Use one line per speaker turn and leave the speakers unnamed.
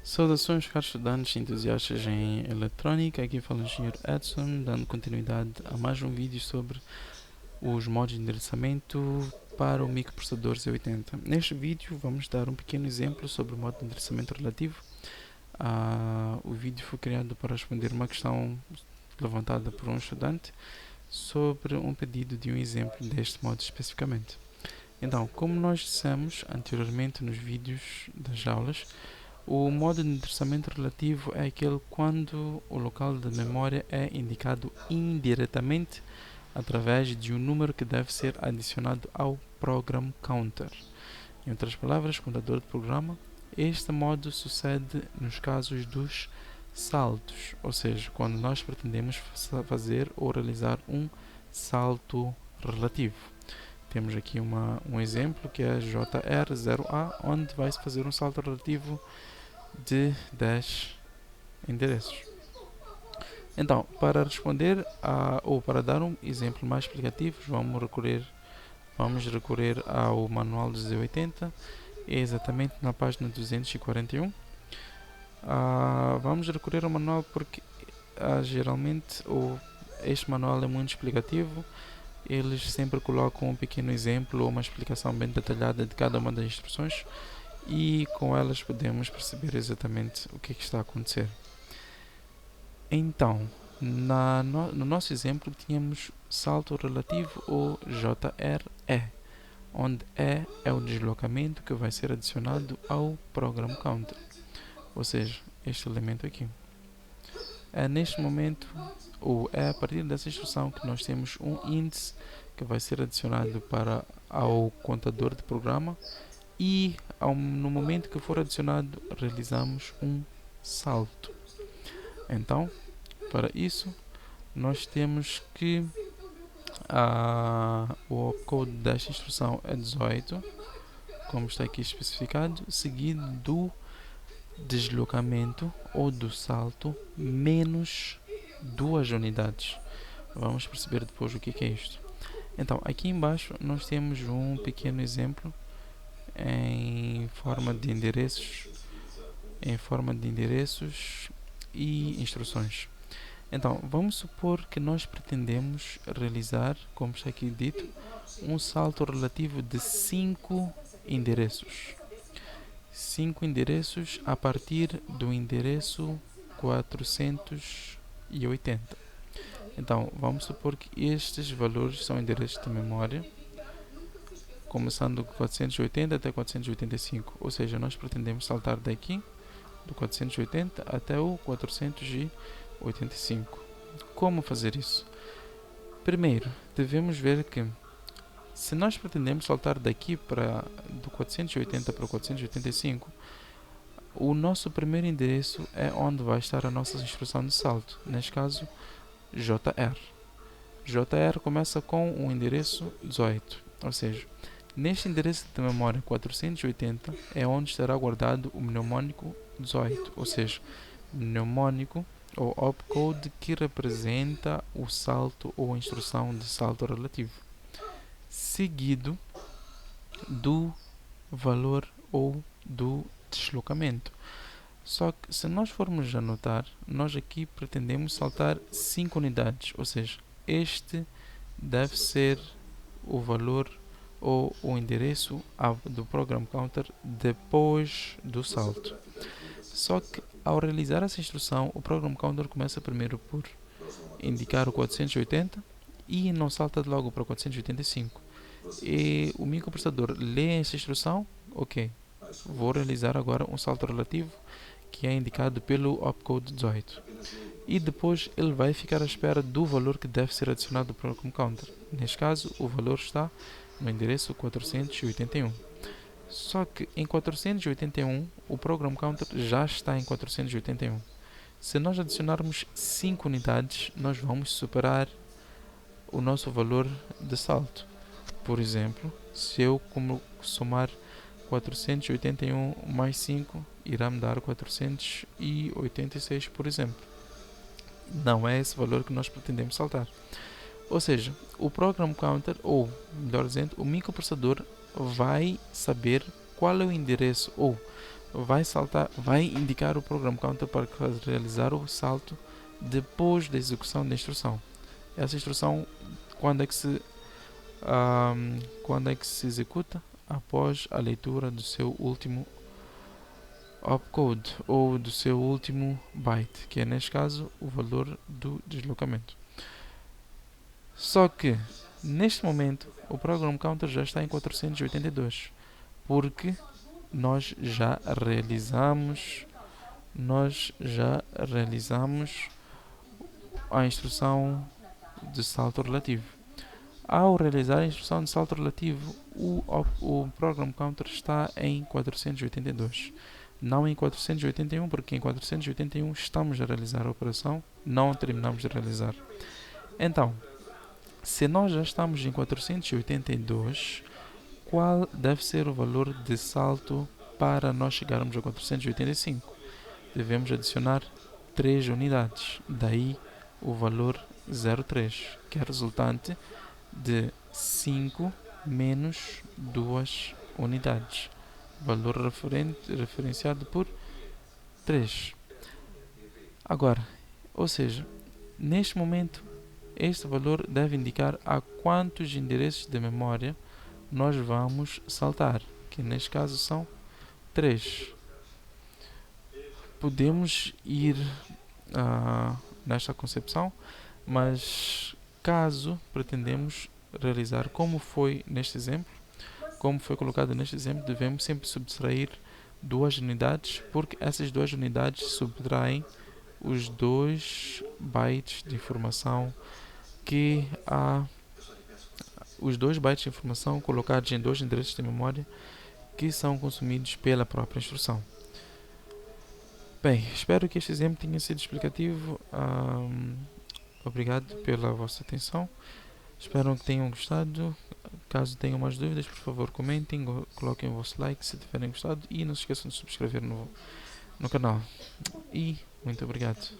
Saudações, caros estudantes e entusiastas em eletrônica. Aqui fala o engenheiro Edson, dando continuidade a mais um vídeo sobre os modos de endereçamento para o microprocessador Z80. Neste vídeo vamos dar um pequeno exemplo sobre o modo de endereçamento relativo. O vídeo foi criado para responder uma questão levantada por um estudante sobre um pedido de um exemplo deste modo especificamente. Então, como nós dissemos anteriormente nos vídeos das aulas, o modo de endereçamento relativo é aquele quando o local da memória é indicado indiretamente através de um número que deve ser adicionado ao program counter. Em outras palavras, contador de programa. Este modo sucede nos casos dos saltos, ou seja, quando nós pretendemos fazer ou realizar um salto relativo. Temos aqui um exemplo que é JR0A, onde vai-se fazer um salto relativo de 10 endereços. Então, para responder ou para dar um exemplo mais explicativo, vamos recorrer ao manual do Z80, exatamente na página 241. Vamos recorrer ao manual porque geralmente este manual é muito explicativo. Eles sempre colocam um pequeno exemplo ou uma explicação bem detalhada de cada uma das instruções, e com elas podemos perceber exatamente o que está a acontecer. Então, no nosso exemplo tínhamos salto relativo ou JRE, onde E é o deslocamento que vai ser adicionado ao program counter, ou seja, este elemento aqui. É neste momento, ou é a partir dessa instrução que nós temos um índice que vai ser adicionado ao contador de programa, e no momento que for adicionado realizamos um salto. Então, para isso nós temos que o opcode desta instrução é 18, como está aqui especificado, seguido do deslocamento ou do salto menos 2 unidades. Vamos perceber depois o que é isto. Então, aqui embaixo nós temos um pequeno exemplo em forma de endereços e instruções. Então, vamos supor que nós pretendemos realizar, como está aqui dito, um salto relativo de 5 endereços. 5 endereços a partir do endereço 480. Então, vamos supor que estes valores são endereços de memória, começando com 480 até 485, ou seja, nós pretendemos saltar daqui do 480 até o 485. Como fazer isso? Primeiro, devemos ver que se nós pretendemos saltar daqui do 480 para o 485, o nosso primeiro endereço é onde vai estar a nossa instrução de salto, neste caso JR. JR começa com o endereço 18, ou seja, neste endereço de memória 480 é onde estará guardado o mnemônico 18, ou seja, mnemônico ou opcode que representa o salto ou a instrução de salto relativo, seguido do valor ou do deslocamento. Só que se nós formos anotar, nós aqui pretendemos saltar 5 unidades, ou seja, este deve ser o valor ou o endereço do program counter depois do salto. Só que ao realizar essa instrução, o program counter começa primeiro por indicar o 480 e não salta logo para o 485. E o microprocessador lê essa instrução, ok, vou realizar agora um salto relativo que é indicado pelo opcode 18. E depois ele vai ficar à espera do valor que deve ser adicionado ao program counter. Neste caso, o valor está no endereço 481. Só que em 481, o program counter já está em 481. Se nós adicionarmos 5 unidades, nós vamos superar o nosso valor de salto. Por exemplo, se eu somar 481 mais 5, irá me dar 486, por exemplo. Não é esse valor que nós pretendemos saltar. Ou seja, o program counter, ou melhor dizendo, o microprocessador vai saber qual é o endereço ou vai indicar o program counter para realizar o salto depois da execução da instrução. Essa instrução, quando é que se quando é que se executa? Após a leitura do seu último opcode ou do seu último byte, que é neste caso o valor do deslocamento. Só que neste momento o program counter já está em 482, porque nós já realizamos a instrução de salto relativo. Ao realizar a instrução de salto relativo, o program counter está em 482, não em 481, porque em 481 estamos a realizar a operação, não terminamos de realizar. Então, se nós já estamos em 482, qual deve ser o valor de salto para nós chegarmos a 485? Devemos adicionar 3 unidades, daí o valor 0,3, que é resultante de 5 menos 2 unidades, valor referenciado por 3. Agora, ou seja, neste momento, este valor deve indicar a quantos endereços de memória nós vamos saltar, que neste caso são 3. Podemos ir nesta concepção, mas caso pretendemos realizar como foi colocado neste exemplo, devemos sempre subtrair 2 unidades, porque essas 2 unidades subtraem os 2 bytes de informação colocados em 2 endereços de memória que são consumidos pela própria instrução. Bem, espero que este exemplo tenha sido explicativo. Obrigado pela vossa atenção. Espero que tenham gostado. Caso tenham mais dúvidas, por favor comentem, coloquem o vosso like se tiverem gostado e não se esqueçam de subscrever no canal. E muito obrigado.